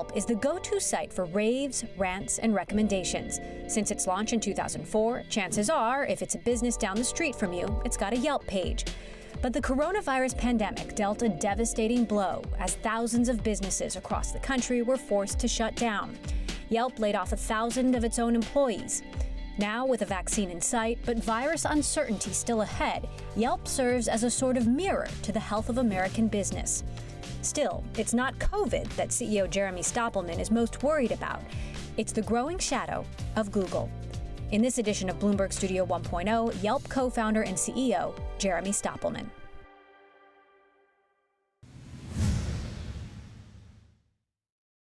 Yelp is the go-to site for raves, rants, and recommendations. Since its launch in 2004, chances are, if it's a business down the street from you, it's got a Yelp page. But the coronavirus pandemic dealt a devastating blow as thousands of businesses across the country were forced to shut down. Yelp laid off 1,000 of its own employees. Now, with a vaccine in sight, but virus uncertainty still ahead, Yelp serves as a sort of mirror to the health of American business. Still, it's not COVID that CEO Jeremy Stoppelman is most worried about. It's the growing shadow of Google. In this edition of Bloomberg Studio 1.0, Yelp co-founder and CEO Jeremy Stoppelman.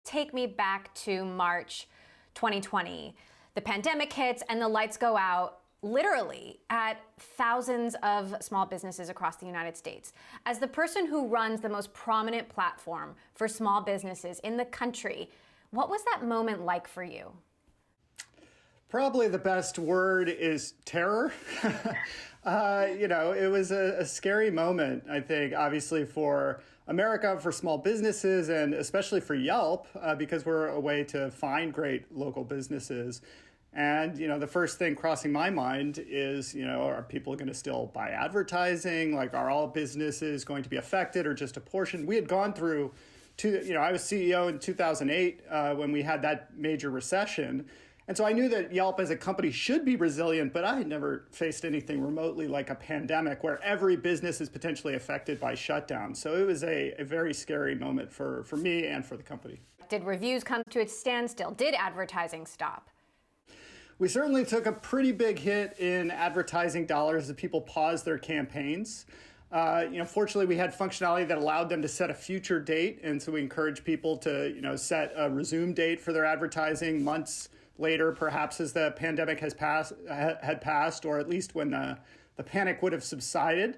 Take me back to March 2020. The pandemic hits and the lights go out literally at thousands of small businesses across the United States. As the person who runs the most prominent platform for small businesses in the country, what was that moment like for you? Probably the best word is terror. It was a scary moment, I think, obviously for America, for small businesses, and especially for Yelp, because we're a way to find great local businesses. And, the first thing crossing my mind is, are people going to still buy advertising? Like, are all businesses going to be affected or just a portion? We had gone through, I was CEO in 2008 when we had that major recession. And so I knew that Yelp as a company should be resilient, but I had never faced anything remotely like a pandemic where every business is potentially affected by shutdown. So it was a very scary moment for me and for the company. Did reviews come to a standstill? Did advertising stop? We certainly took a pretty big hit in advertising dollars as people paused their campaigns. Fortunately, we had functionality that allowed them to set a future date. And so we encouraged people to, set a resume date for their advertising months later, perhaps as the pandemic had passed, or at least when the panic would have subsided.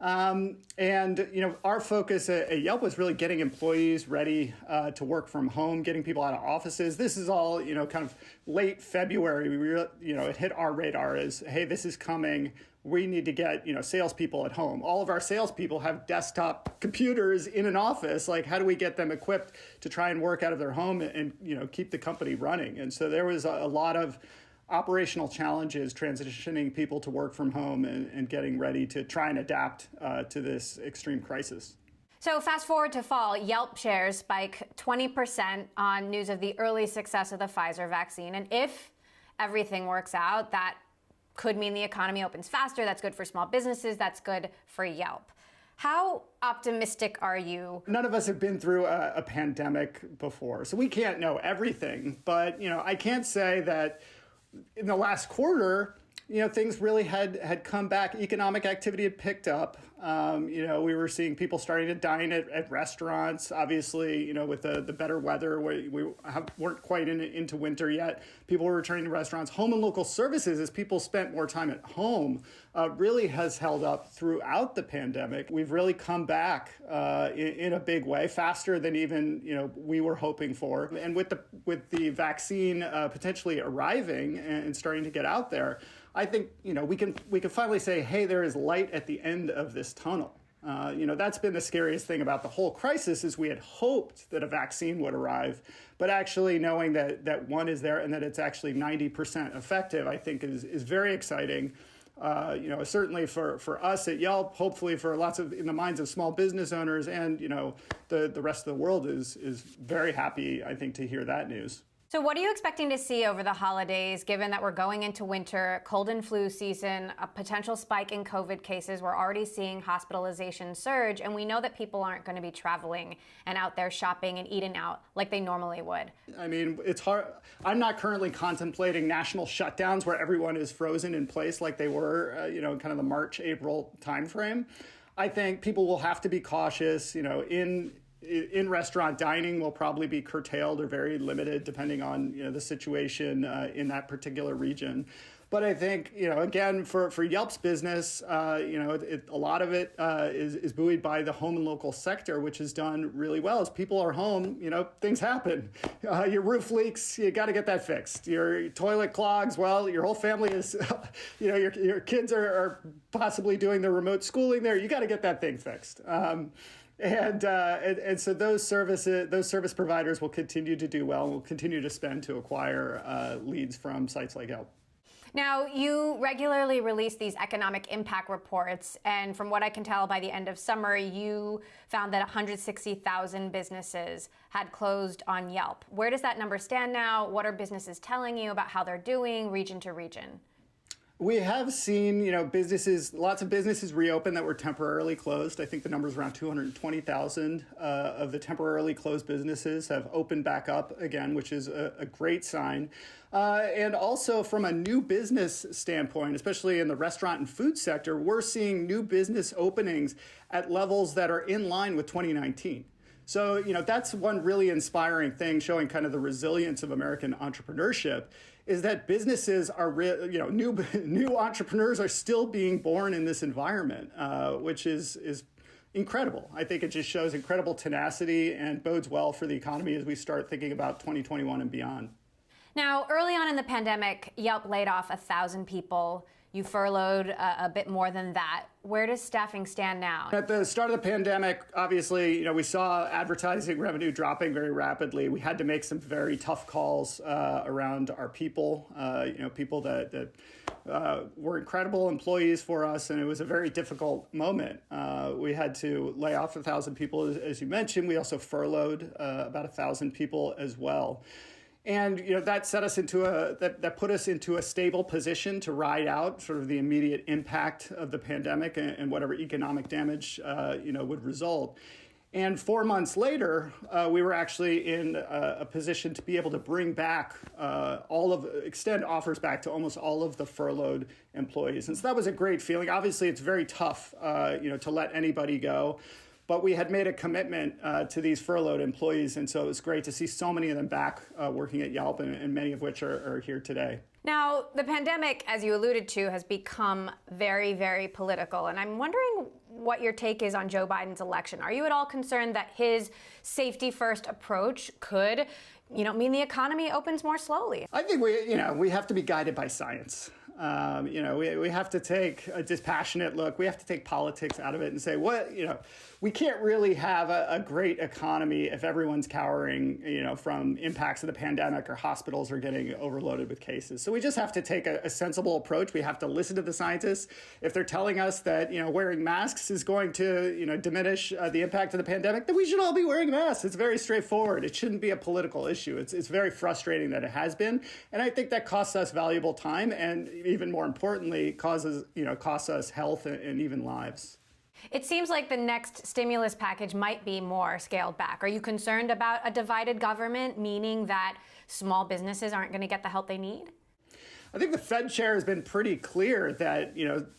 Our focus at Yelp was really getting employees ready to work from home, getting people out of offices. This is all, kind of late February. It hit our radar as, hey, this is coming. We need to get, salespeople at home. All of our salespeople have desktop computers in an office. Like, how do we get them equipped to try and work out of their home and, keep the company running? And so there was a lot of operational challenges transitioning people to work from home and getting ready to try and adapt to this extreme crisis. So fast forward to fall, Yelp shares spike 20% on news of the early success of the Pfizer vaccine. And if everything works out, that could mean the economy opens faster. That's good for small businesses. That's good for Yelp. How optimistic are you? None of us have been through a pandemic before, so we can't know everything. But, I can't say that in the last quarter, things really had come back. Economic activity had picked up. We were seeing people starting to dine at restaurants. Obviously, with the better weather, we weren't quite into winter yet. People were returning to restaurants. Home and local services, as people spent more time at home, really has held up throughout the pandemic. We've really come back in a big way, faster than even we were hoping for. And with the vaccine potentially arriving and starting to get out there, I think we can finally say, hey, there is light at the end of this tunnel. That's been the scariest thing about the whole crisis is we had hoped that a vaccine would arrive, but actually knowing that one is there and that it's actually 90% effective, I think is very exciting. Certainly for us at Yelp, hopefully for lots of in the minds of small business owners, and the rest of the world is very happy, I think, to hear that news. So what are you expecting to see over the holidays, given that we're going into winter, cold and flu season, a potential spike in COVID cases? We're already seeing hospitalization surge, and we know that people aren't going to be traveling and out there shopping and eating out like they normally would. I mean, it's hard. I'm not currently contemplating national shutdowns where everyone is frozen in place like they were, kind of the March, April timeframe. I think people will have to be cautious, in restaurant dining will probably be curtailed or very limited depending on the situation in that particular region. But I think again for Yelp's business, a lot of it is buoyed by the home and local sector, which has done really well. As people are home, things happen. Your roof leaks, you got to get that fixed. Your toilet clogs, well, your whole family is, your kids are possibly doing their remote schooling there. You got to get that thing fixed. And so those service providers will continue to do well and will continue to spend to acquire leads from sites like Yelp. Now, you regularly release these economic impact reports, and from what I can tell, by the end of summer, you found that 160,000 businesses had closed on Yelp. Where does that number stand now? What are businesses telling you about how they're doing region to region? We have seen, lots of businesses reopen that were temporarily closed. I think the number is around 220,000 of the temporarily closed businesses have opened back up again, which is a great sign. And also from a new business standpoint, especially in the restaurant and food sector, we're seeing new business openings at levels that are in line with 2019. So, that's one really inspiring thing, showing kind of the resilience of American entrepreneurship, is that businesses are, new entrepreneurs are still being born in this environment, which is incredible. I think it just shows incredible tenacity and bodes well for the economy as we start thinking about 2021 and beyond. Now, early on in the pandemic, Yelp laid off 1,000 people. You furloughed a bit more than that. Where does staffing stand now? At the start of the pandemic, obviously, we saw advertising revenue dropping very rapidly. We had to make some very tough calls around our people, people that were incredible employees for us, and it was a very difficult moment. We had to lay off 1,000 people, as you mentioned. We also furloughed about 1,000 people as well. And that set us that put us into a stable position to ride out sort of the immediate impact of the pandemic and whatever economic damage would result. And 4 months later, we were actually in a position to be able to bring back extend offers back to almost all of the furloughed employees. And so that was a great feeling. Obviously, it's very tough, to let anybody go. But we had made a commitment to these furloughed employees, and so it was great to see so many of them back working at Yelp, and many of which are here today. Now, the pandemic, as you alluded to, has become very, very political, and I'm wondering what your take is on Joe Biden's election. Are you at all concerned that his safety-first approach could, mean the economy opens more slowly? I think we have to be guided by science. We have to take a dispassionate look. We have to take politics out of it and say, we can't really have a great economy if everyone's cowering, from impacts of the pandemic, or hospitals are getting overloaded with cases. So we just have to take a sensible approach. We have to listen to the scientists. If they're telling us that, wearing masks is going to, diminish the impact of the pandemic, then we should all be wearing masks. It's very straightforward. It shouldn't be a political issue. It's very frustrating that it has been. And I think that costs us valuable time, and even more importantly, costs us health and even lives. It seems like the next stimulus package might be more scaled back. Are you concerned about a divided government, meaning that small businesses aren't going to get the help they need? I think the Fed chair has been pretty clear that,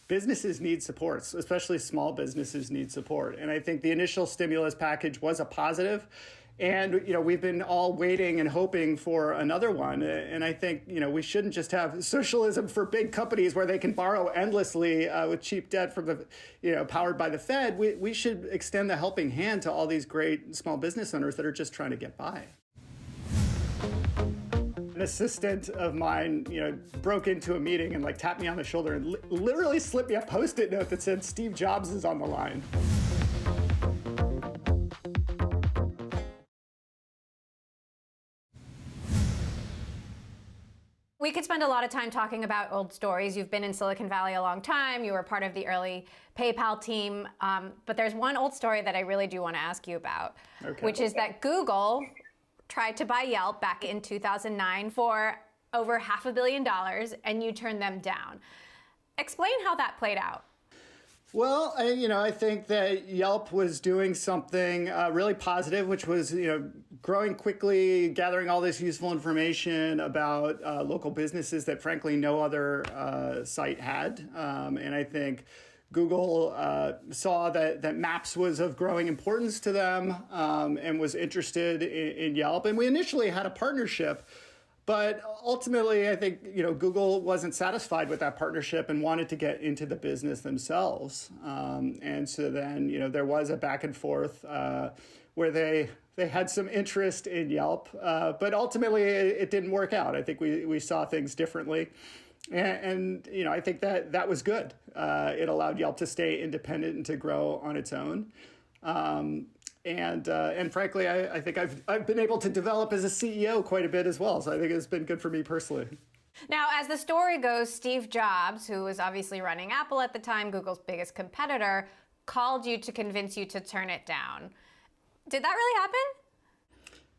businesses need support, especially small businesses need support. And I think the initial stimulus package was a positive. And, we've been all waiting and hoping for another one. And I think, we shouldn't just have socialism for big companies where they can borrow endlessly with cheap debt from the, powered by the Fed. We should extend the helping hand to all these great small business owners that are just trying to get by. An assistant of mine, broke into a meeting and tapped me on the shoulder and literally slipped me a Post-it note that said Steve Jobs is on the line. We could spend a lot of time talking about old stories. You've been in Silicon Valley a long time. You were part of the early PayPal team. But there's one old story that I really do want to ask you about, which is that Google tried to buy Yelp back in 2009 for over $500 million, and you turned them down. Explain how that played out. Well, I think that Yelp was doing something really positive, which was, growing quickly, gathering all this useful information about local businesses that, frankly, no other site had. And I think Google saw that Maps was of growing importance to them and was interested in Yelp. And we initially had a partnership. But ultimately, I think, Google wasn't satisfied with that partnership and wanted to get into the business themselves. And so then, there was a back and forth where they had some interest in Yelp. But ultimately, it didn't work out. I think we saw things differently. And I think that was good. It allowed Yelp to stay independent and to grow on its own. And frankly, I think I've been able to develop as a CEO quite a bit as well. So I think it's been good for me personally. Now, as the story goes, Steve Jobs, who was obviously running Apple at the time, Google's biggest competitor, called you to convince you to turn it down. Did that really happen?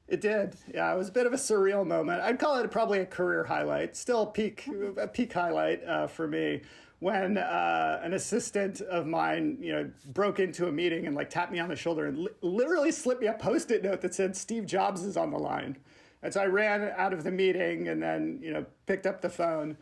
It did. Yeah, it was a bit of a surreal moment. I'd call it probably a career highlight, still a peak highlight for me, when an assistant of mine, broke into a meeting and tapped me on the shoulder and literally slipped me a Post-it note that said Steve Jobs is on the line. And so I ran out of the meeting and then, picked up the phone.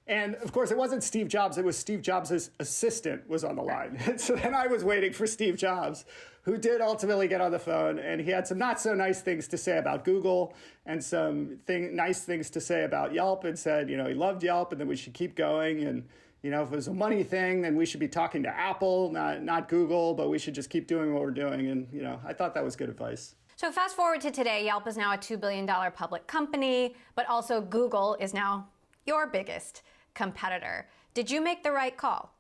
And of course, it wasn't Steve Jobs. It was Steve Jobs' assistant was on the line. And so then I was waiting for Steve Jobs, who did ultimately get on the phone. And he had some not so nice things to say about Google and some nice things to say about Yelp, and said, he loved Yelp and that we should keep going. And, if it was a money thing, then we should be talking to Apple, not Google, but we should just keep doing what we're doing. And, I thought that was good advice. So fast forward to today, Yelp is now a $2 billion public company, but also Google is now your biggest competitor. Did you make the right call?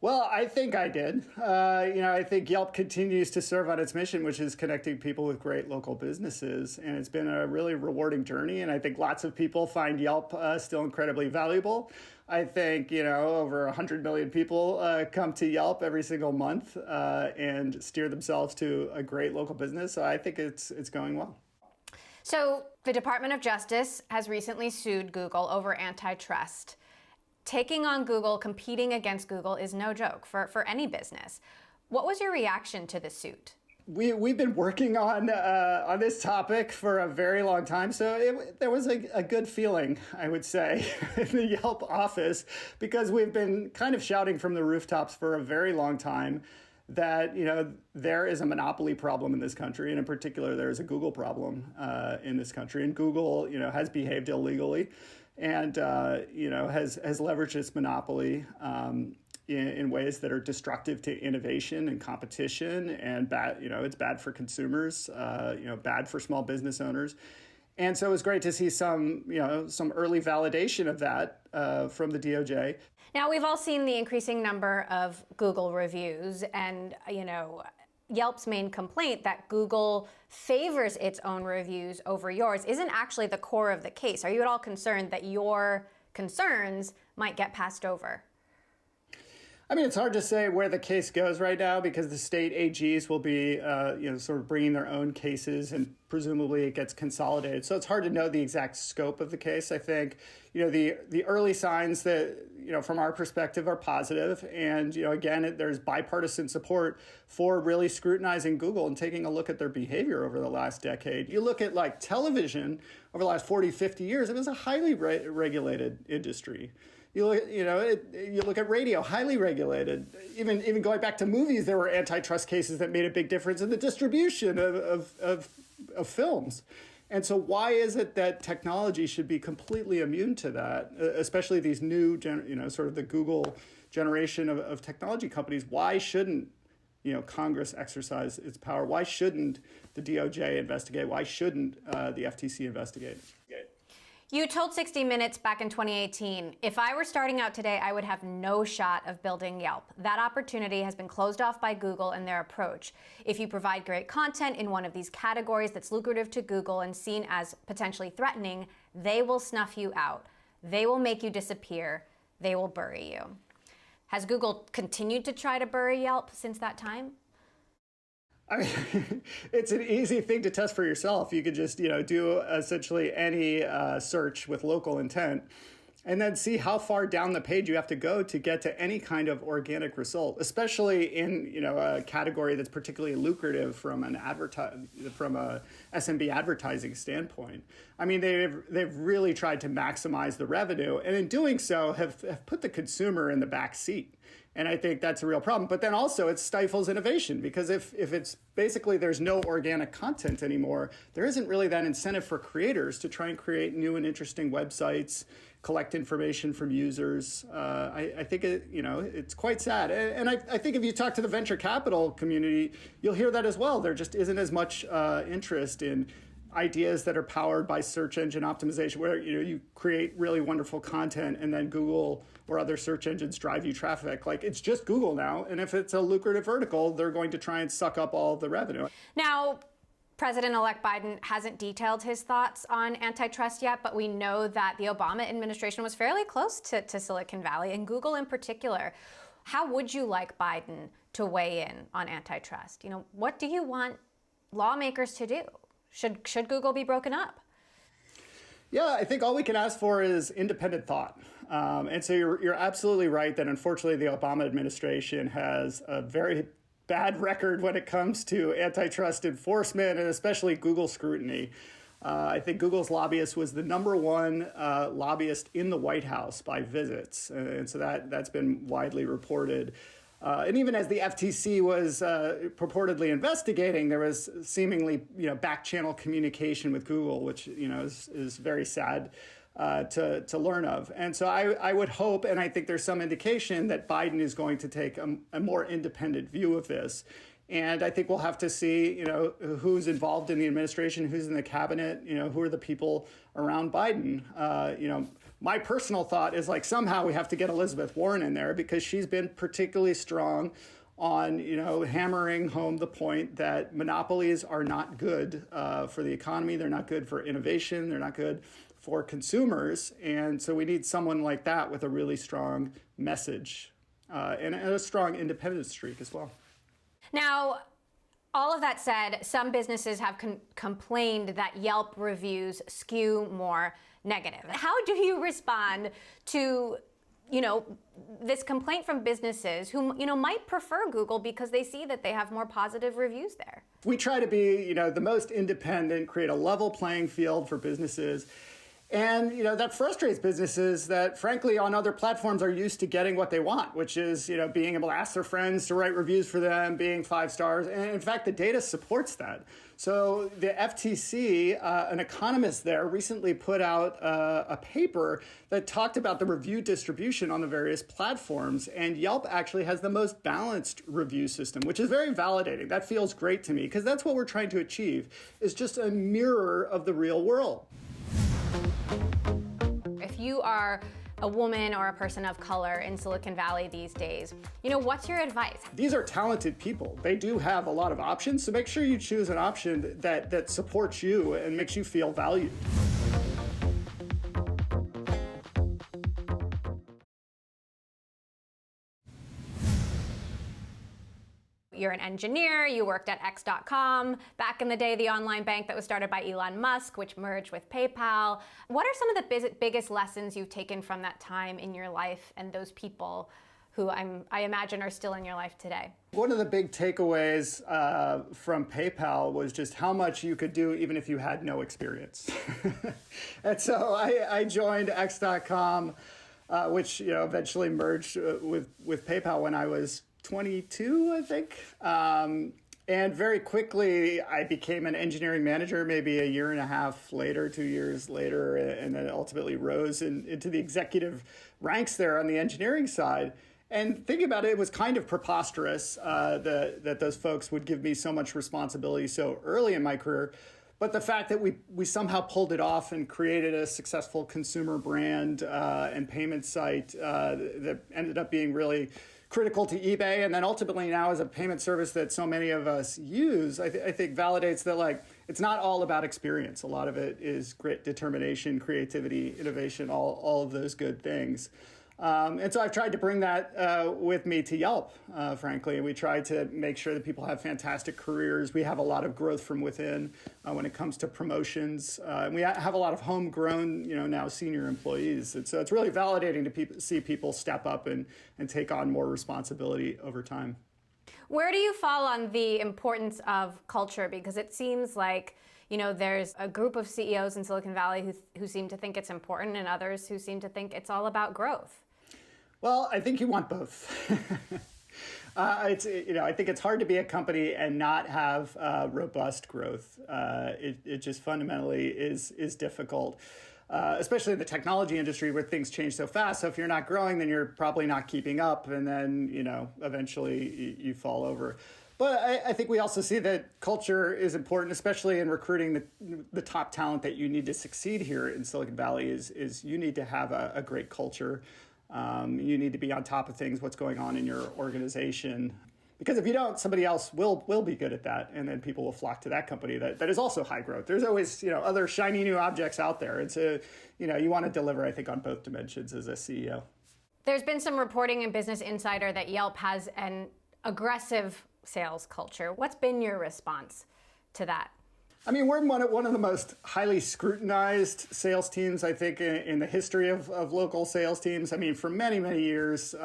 Well, I think I did. I think Yelp continues to serve on its mission, which is connecting people with great local businesses. And it's been a really rewarding journey. And I think lots of people find Yelp still incredibly valuable. I think, over 100 million people come to Yelp every single month and steer themselves to a great local business. So I think it's going well. So the Department of Justice has recently sued Google over antitrust. Taking on Google, competing against Google is no joke for any business. What was your reaction to the suit? We've been working on this topic for a very long time, so there was a good feeling, I would say, in the Yelp office, because we've been kind of shouting from the rooftops for a very long time that there is a monopoly problem in this country, and in particular there is a Google problem in this country, and Google has behaved illegally, and has leveraged its monopoly in ways that are destructive to innovation and competition, and bad. It's bad for consumers, bad for small business owners. And so it was great to see some early validation of that from the DOJ. Now, we've all seen the increasing number of Google reviews, and Yelp's main complaint that Google favors its own reviews over yours isn't actually the core of the case. Are you at all concerned that your concerns might get passed over? I mean, it's hard to say where the case goes right now because the state AGs will be, sort of bringing their own cases, and presumably it gets consolidated. So it's hard to know the exact scope of the case. I think, the early signs that, from our perspective are positive. And, again, there's bipartisan support for really scrutinizing Google and taking a look at their behavior over the last decade. You look at television over the last 40, 50 years, it was a highly regulated industry. You look at radio, highly regulated. Even going back to movies, there were antitrust cases that made a big difference in the distribution of films. And so why is it that technology should be completely immune to that, especially these new, sort of the Google generation of technology companies? Why shouldn't, Congress exercise its power? Why shouldn't the DOJ investigate? Why shouldn't the FTC investigate? You told 60 Minutes back in 2018, if I were starting out today, I would have no shot of building Yelp. That opportunity has been closed off by Google and their approach. If you provide great content in one of these categories that's lucrative to Google and seen as potentially threatening, they will snuff you out. They will make you disappear. They will bury you. Has Google continued to try to bury Yelp since that time? I mean, it's an easy thing to test for yourself. You could just, do essentially any search with local intent and then see how far down the page you have to go to get to any kind of organic result, especially in, a category that's particularly lucrative from from a SMB advertising standpoint. I mean, they've really tried to maximize the revenue, and in doing so have put the consumer in the back seat. And I think that's a real problem. But then also it stifles innovation, because if it's basically there's no organic content anymore, there isn't really that incentive for creators to try and create new and interesting websites, collect information from users. I think it's quite sad. And I think if you talk to the venture capital community, you'll hear that as well. There just isn't as much interest in ideas that are powered by search engine optimization, where you create really wonderful content and then Google or other search engines drive you traffic. Like, it's just Google now, and if it's a lucrative vertical, they're going to try and suck up all of the revenue. Now, President-elect Biden hasn't detailed his thoughts on antitrust yet, but we know that the Obama administration was fairly close to Silicon Valley, and Google in particular. How would you like Biden to weigh in on antitrust? What do you want lawmakers to do? Should Google be broken up? Yeah, I think all we can ask for is independent thought. And so you're absolutely right that unfortunately the Obama administration has a very bad record when it comes to antitrust enforcement and especially Google scrutiny. I think Google's lobbyist was the #1 lobbyist in the White House by visits. And so that's been widely reported. And even as the FTC was purportedly investigating, there was seemingly back channel communication with Google, which is very sad to learn of. And so I would hope, and I think there's some indication that Biden is going to take a more independent view of this. And I think we'll have to see, who's involved in the administration, who's in the cabinet, who are the people around Biden. My personal thought is somehow we have to get Elizabeth Warren in there because she's been particularly strong on, hammering home the point that monopolies are not good for the economy. They're not good for innovation. They're not good for consumers. And so we need someone like that with a really strong message and a strong independence streak as well. Now, all of that said, some businesses have complained that Yelp reviews skew more negative. How do you respond to, this complaint from businesses who, might prefer Google because they see that they have more positive reviews there? We try to be, the most independent, create a level playing field for businesses. And, that frustrates businesses that, frankly, on other platforms are used to getting what they want, which is, being able to ask their friends to write reviews for them, being 5 stars. And in fact, the data supports that. So the FTC, an economist there, recently put out a paper that talked about the review distribution on the various platforms. And Yelp actually has the most balanced review system, which is very validating. That feels great to me because that's what we're trying to achieve, is just a mirror of the real world. If you are a woman or a person of color in Silicon Valley these days, what's your advice? These are talented people. They do have a lot of options, so make sure you choose an option that supports you and makes you feel valued. You're an engineer, you worked at X.com, back in the day, the online bank that was started by Elon Musk, which merged with PayPal. What are some of the biggest lessons you've taken from that time in your life and those people who I imagine are still in your life today? One of the big takeaways from PayPal was just how much you could do even if you had no experience. And so I joined X.com, which eventually merged with PayPal when I was 22, I think. And very quickly, I became an engineering manager, maybe a year and a half later, 2 years later, and then ultimately rose into the executive ranks there on the engineering side. And thinking about it, it was kind of preposterous that those folks would give me so much responsibility so early in my career. But the fact that we somehow pulled it off and created a successful consumer brand and payment site that ended up being really critical to eBay, and then ultimately now as a payment service that so many of us use, I think validates that it's not all about experience. A lot of it is grit, determination, creativity, innovation, all of those good things. And so I've tried to bring that with me to Yelp, frankly. And we try to make sure that people have fantastic careers. We have a lot of growth from within when it comes to promotions. And we have a lot of homegrown, now senior employees. And so it's really validating to see people step up and take on more responsibility over time. Where do you fall on the importance of culture? Because it seems like there's a group of CEOs in Silicon Valley who seem to think it's important and others who seem to think it's all about growth. Well, I think you want both. I think it's hard to be a company and not have robust growth. It just fundamentally is difficult, especially in the technology industry where things change so fast. So if you're not growing, then you're probably not keeping up, and then eventually you fall over. But I think we also see that culture is important, especially in recruiting the top talent that you need to succeed here in Silicon Valley is you need to have a great culture. You need to be on top of things, what's going on in your organization. Because if you don't, somebody else will be good at that, and then people will flock to that company that is also high growth. There's always other shiny new objects out there, and so you want to deliver, I think, on both dimensions as a CEO. There's been some reporting in Business Insider that Yelp has an aggressive sales culture. What's been your response to that? I mean, we're one of the most highly scrutinized sales teams, I think, in the history of local sales teams. I mean, for many, many years,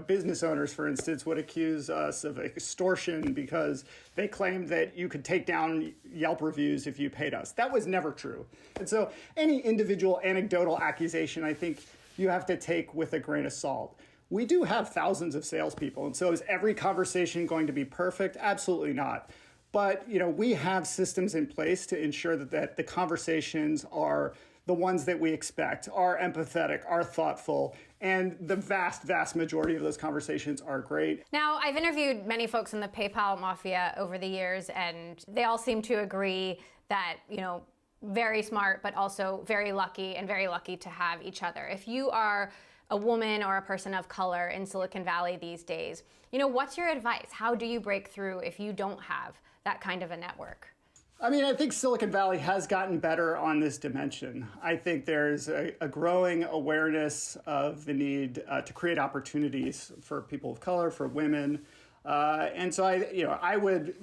business owners, for instance, would accuse us of extortion because they claimed that you could take down Yelp reviews if you paid us. That was never true. And so any individual anecdotal accusation, I think you have to take with a grain of salt. We do have thousands of salespeople, and so is every conversation going to be perfect? Absolutely not. But we have systems in place to ensure that the conversations are the ones that we expect, are empathetic, are thoughtful, and the vast, vast majority of those conversations are great. Now, I've interviewed many folks in the PayPal mafia over the years, and they all seem to agree that, very smart, but also very lucky to have each other. If you are a woman or a person of color in Silicon Valley these days, what's your advice? How do you break through if you don't have that kind of a network? I mean, I think Silicon Valley has gotten better on this dimension. I think there's a growing awareness of the need to create opportunities for people of color, for women. And so I would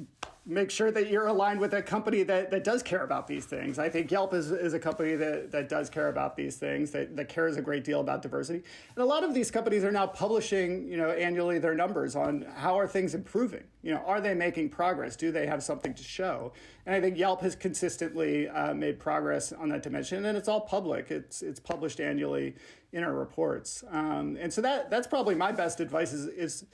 make sure that you're aligned with a company that does care about these things. I think Yelp is a company that does care about these things, that cares a great deal about diversity. And a lot of these companies are now publishing, annually their numbers on how are things improving. Are they making progress? Do they have something to show? And I think Yelp has consistently made progress on that dimension, and it's all public. It's published annually in our reports. And so that's probably my best advice is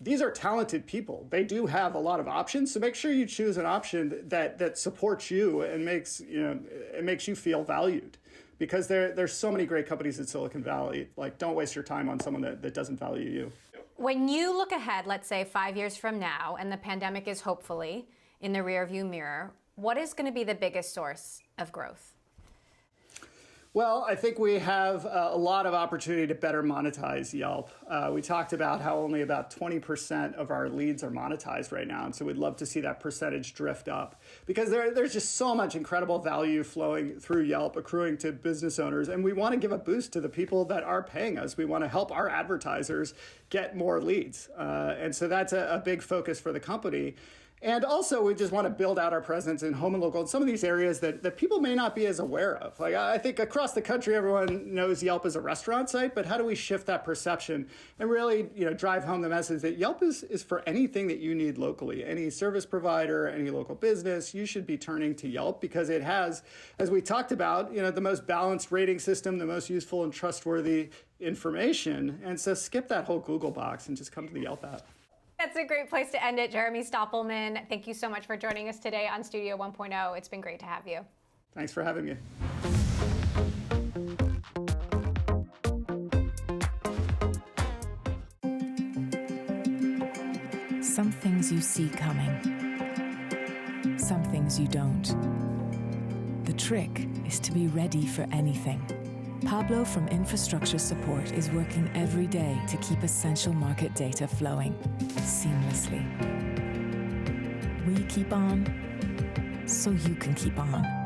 these are talented people. They do have a lot of options, so make sure you choose an option that supports you and makes you feel valued. Because there's so many great companies in Silicon Valley. Like, don't waste your time on someone that doesn't value you. When you look ahead, let's say 5 years from now, and the pandemic is hopefully in the rearview mirror, what is going to be the biggest source of growth? Well, I think we have a lot of opportunity to better monetize Yelp. We talked about how only about 20% of our leads are monetized right now, and so we'd love to see that percentage drift up because there's just so much incredible value flowing through Yelp, accruing to business owners, and we want to give a boost to the people that are paying us. We want to help our advertisers get more leads, and so that's a big focus for the company. And also, we just want to build out our presence in home and local in some of these areas that people may not be as aware of. Like, I think across the country, everyone knows Yelp as a restaurant site, but how do we shift that perception and really, drive home the message that Yelp is for anything that you need locally. Any service provider, any local business, you should be turning to Yelp because it has, as we talked about, the most balanced rating system, the most useful and trustworthy information. And so skip that whole Google box and just come to the Yelp app. That's a great place to end it. Jeremy Stoppelman, thank you so much for joining us today on Studio 1.0. It's been great to have you. Thanks for having me. Some things you see coming. Some things you don't. The trick is to be ready for anything. Pablo from Infrastructure Support is working every day to keep essential market data flowing seamlessly. We keep on, so you can keep on.